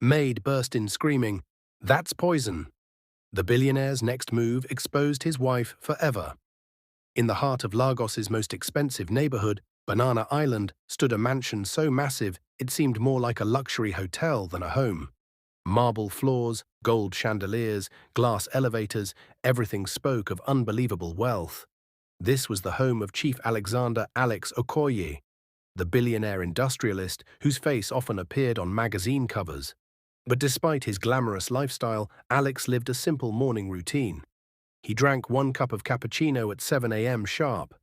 Maid burst in screaming, "That's poison!" The billionaire's next move exposed his wife forever. In the heart of Lagos's most expensive neighborhood, Banana Island, stood a mansion so massive it seemed more like a luxury hotel than a home. Marble floors, gold chandeliers, glass elevators, everything spoke of unbelievable wealth. This was the home of Chief Alexander Alex Okoye, the billionaire industrialist whose face often appeared on magazine covers. But despite his glamorous lifestyle, Alex lived a simple morning routine. He drank 1 cup of cappuccino at 7 a.m. sharp,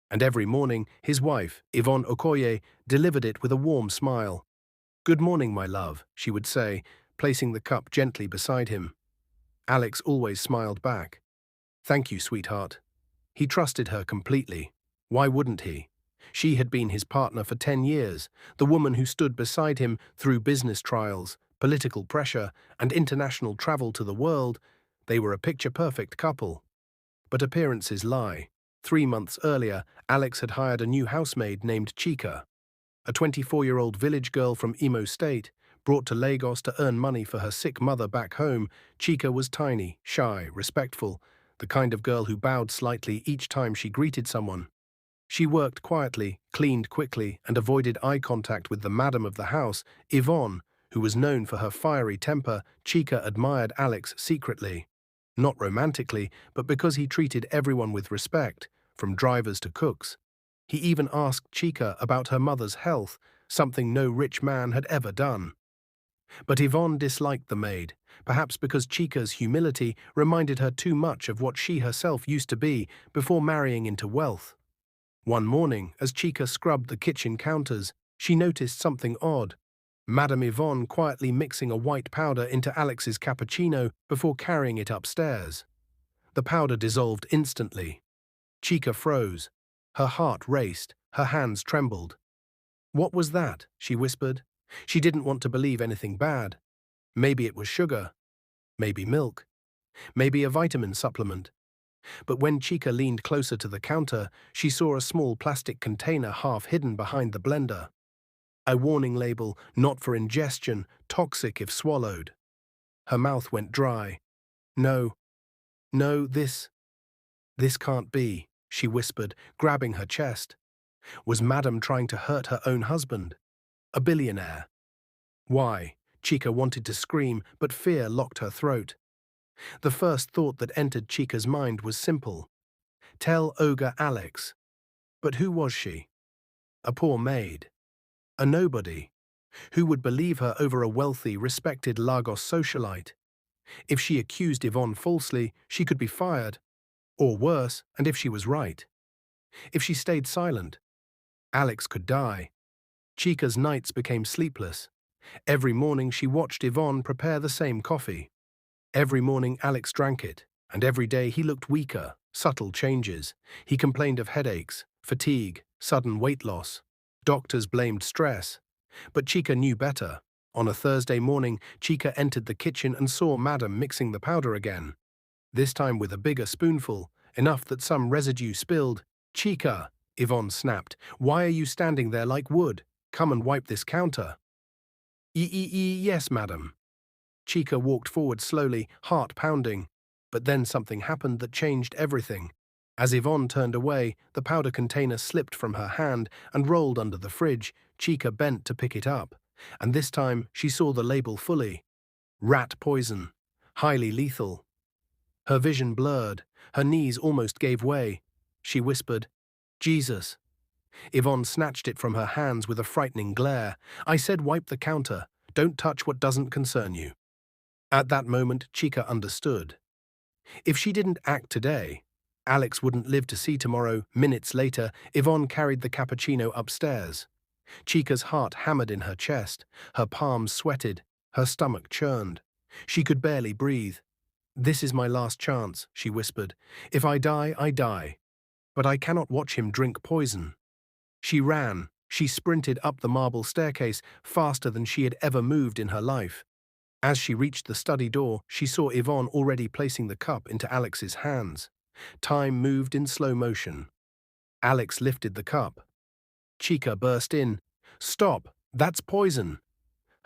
and every morning his wife, Yvonne Okoye, delivered it with a warm smile. "Good morning, my love," she would say, placing the cup gently beside him. Alex always smiled back. "Thank you, sweetheart." He trusted her completely. Why wouldn't he? She had been his partner for 10 years, the woman who stood beside him through business trials, political pressure, and international travel to the world. They were a picture-perfect couple. But appearances lie. 3 months earlier, Alex had hired a new housemaid named Chica, a 24-year-old village girl from Imo State. Brought to Lagos to earn money for her sick mother back home. Chica was tiny, shy, respectful, the kind of girl who bowed slightly each time she greeted someone. She worked quietly, cleaned quickly, and avoided eye contact with the madam of the house, Yvonne, who was known for her fiery temper. Chica admired Alex secretly. Not romantically, but because he treated everyone with respect, from drivers to cooks. He even asked Chica about her mother's health, something no rich man had ever done. But Yvonne disliked the maid, perhaps because Chica's humility reminded her too much of what she herself used to be before marrying into wealth. One morning, as Chica scrubbed the kitchen counters, she noticed something odd. Madame Yvonne quietly mixing a white powder into Alex's cappuccino before carrying it upstairs. The powder dissolved instantly. Chica froze. Her heart raced, her hands trembled. "What was that?" she whispered. She didn't want to believe anything bad. Maybe it was sugar. Maybe milk. Maybe a vitamin supplement. But when Chica leaned closer to the counter, she saw a small plastic container half hidden behind the blender. A warning label, "Not for ingestion, toxic if swallowed." Her mouth went dry. "No, no, this can't be," she whispered, grabbing her chest. Was Madame trying to hurt her own husband? A billionaire? Why? Chica wanted to scream, but fear locked her throat. The first thought that entered Chica's mind was simple. Tell Ogre Alex. But who was she? A poor maid. A nobody. Who would believe her over a wealthy, respected Lagos socialite? If she accused Yvonne falsely, she could be fired. Or worse, and if she was right. If she stayed silent, Alex could die. Chica's nights became sleepless. Every morning she watched Yvonne prepare the same coffee. Every morning Alex drank it, and every day he looked weaker, subtle changes. He complained of headaches, fatigue, sudden weight loss. Doctors blamed stress. But Chica knew better. On a Thursday morning, Chica entered the kitchen and saw Madame mixing the powder again. This time with a bigger spoonful, enough that some residue spilled. "Chica," Yvonne snapped, "why are you standing there like wood? Come and wipe this counter." Yes, madam." Chica walked forward slowly, heart pounding. But then something happened that changed everything. As Yvonne turned away, the powder container slipped from her hand and rolled under the fridge. Chica bent to pick it up, and this time she saw the label fully. Rat poison. Highly lethal. Her vision blurred. Her knees almost gave way. She whispered, "Jesus." Yvonne snatched it from her hands with a frightening glare. "I said wipe the counter. Don't touch what doesn't concern you." At that moment, Chica understood. If she didn't act today, Alex wouldn't live to see tomorrow. Minutes later, Yvonne carried the cappuccino upstairs. Chica's heart hammered in her chest. Her palms sweated. Her stomach churned. She could barely breathe. "This is my last chance," she whispered. "If I die, I die. But I cannot watch him drink poison." She ran. She sprinted up the marble staircase faster than she had ever moved in her life. As she reached the study door, she saw Yvonne already placing the cup into Alex's hands. Time moved in slow motion. Alex lifted the cup. Chica burst in. "Stop! That's poison!"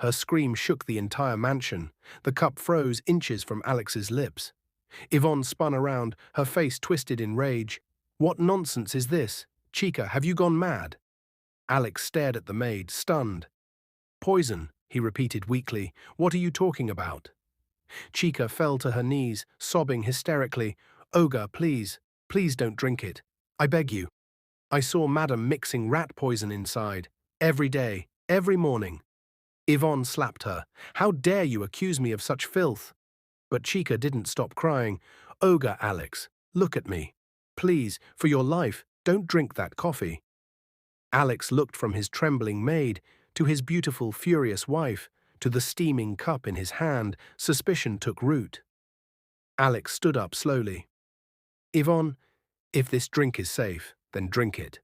Her scream shook the entire mansion. The cup froze inches from Alex's lips. Yvonne spun around, her face twisted in rage. "What nonsense is this? Chica, have you gone mad?" Alex stared at the maid, stunned. "Poison," he repeated weakly. "What are you talking about?" Chica fell to her knees, sobbing hysterically. "Olga, please, please don't drink it. I beg you. I saw Madam mixing rat poison inside. Every day, every morning." Yvonne slapped her. "How dare you accuse me of such filth?" But Chica didn't stop crying. "Olga, Alex, look at me. Please, for your life, don't drink that coffee." Alex looked from his trembling maid to his beautiful, furious wife, to the steaming cup in his hand. Suspicion took root. Alex stood up slowly. "Yvonne, if this drink is safe, then drink it."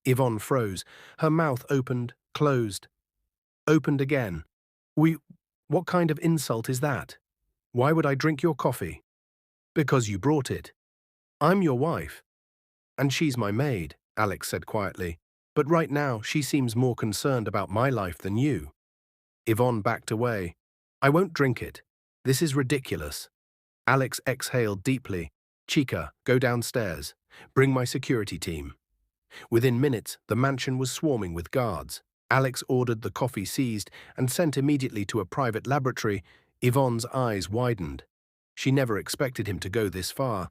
Yvonne froze. Her mouth opened, closed, opened again. What kind of insult is that? Why would I drink your coffee?" "Because you brought it. I'm your wife. And she's my maid," Alex said quietly. "But right now, she seems more concerned about my life than you." Yvonne backed away. "I won't drink it. This is ridiculous." Alex exhaled deeply. "Chica, go downstairs. Bring my security team." Within minutes, the mansion was swarming with guards. Alex ordered the coffee seized and sent immediately to a private laboratory. Yvonne's eyes widened. She never expected him to go this far.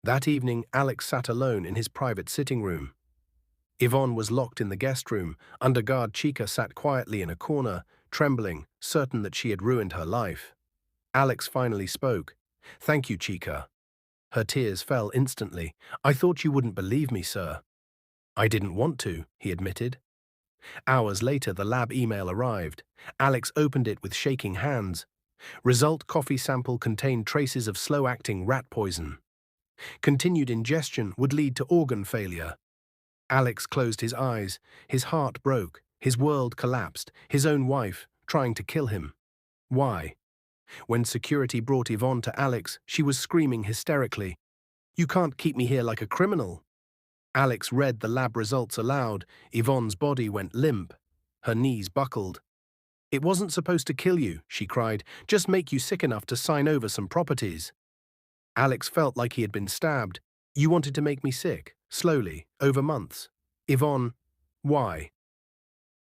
That evening, Alex sat alone in his private sitting room. Yvonne was locked in the guest room. Under guard, Chica sat quietly in a corner, trembling, certain that she had ruined her life. Alex finally spoke. "Thank you, Chica." Her tears fell instantly. "I thought you wouldn't believe me, sir." "I didn't want to," he admitted. Hours later, the lab email arrived. Alex opened it with shaking hands. Result: coffee sample contained traces of slow-acting rat poison. Continued ingestion would lead to organ failure. Alex closed his eyes. His heart broke. His world collapsed. His own wife, trying to kill him. Why? When security brought Yvonne to Alex, she was screaming hysterically. "You can't keep me here like a criminal." Alex read the lab results aloud. Yvonne's body went limp. Her knees buckled. "It wasn't supposed to kill you," she cried, "just make you sick enough to sign over some properties." Alex felt like he had been stabbed. "You wanted to make me sick, slowly, over months." "Yvonne, why?"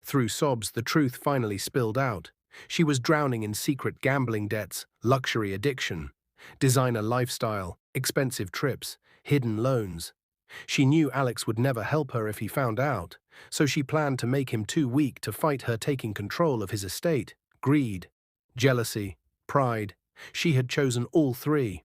Through sobs, the truth finally spilled out. She was drowning in secret gambling debts, luxury addiction, designer lifestyle, expensive trips, hidden loans. She knew Alex would never help her if he found out, so she planned to make him too weak to fight her taking control of his estate. Greed, jealousy, pride. She had chosen all three.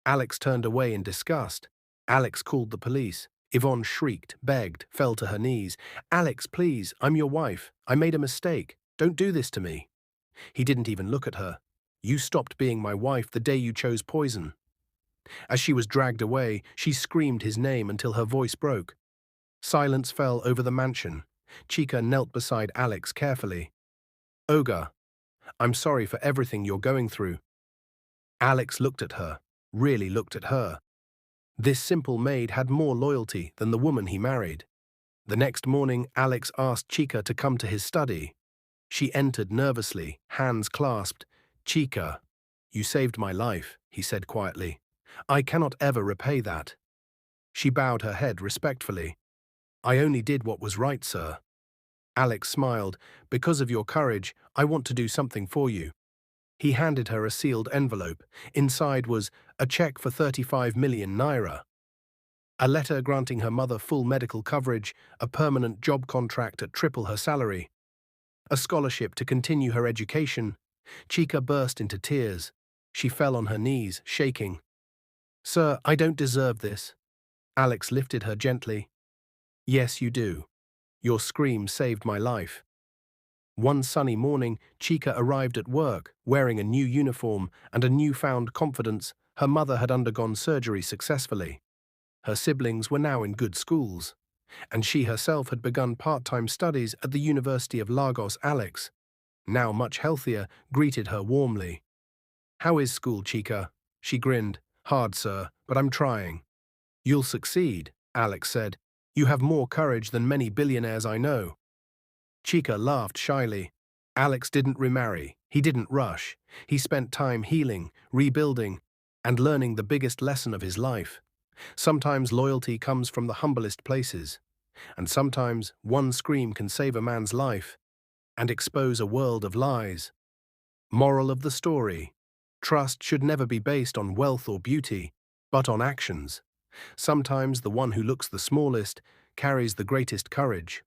Alex turned away in disgust. Alex called the police. Yvonne shrieked, begged, fell to her knees. "Alex, please, I'm your wife. I made a mistake. Don't do this to me." He didn't even look at her. "You stopped being my wife the day you chose poison." As she was dragged away, she screamed his name until her voice broke. Silence fell over the mansion. Chica knelt beside Alex carefully. "Olga, I'm sorry for everything you're going through." Alex looked at her, really looked at her. This simple maid had more loyalty than the woman he married. The next morning, Alex asked Chica to come to his study. She entered nervously, hands clasped. "Chica, you saved my life," he said quietly. "I cannot ever repay that." She bowed her head respectfully. "I only did what was right, sir." Alex smiled. "Because of your courage, I want to do something for you." He handed her a sealed envelope. Inside was a check for 35 million naira. A letter granting her mother full medical coverage, a permanent job contract at triple her salary, a scholarship to continue her education. Chica burst into tears. She fell on her knees, shaking. "Sir, I don't deserve this." Alex lifted her gently. "Yes, you do. Your scream saved my life." One sunny morning, Chica arrived at work, wearing a new uniform and a newfound confidence. Her mother had undergone surgery successfully. Her siblings were now in good schools, and she herself had begun part-time studies at the University of Lagos. Alex, now much healthier, greeted her warmly. "How is school, Chica?" She grinned. "Hard, sir, but I'm trying." "You'll succeed," Alex said. "You have more courage than many billionaires I know." Chica laughed shyly. Alex didn't remarry, he didn't rush. He spent time healing, rebuilding, and learning the biggest lesson of his life. Sometimes loyalty comes from the humblest places, and sometimes one scream can save a man's life and expose a world of lies. Moral of the story: trust should never be based on wealth or beauty, but on actions. Sometimes the one who looks the smallest carries the greatest courage.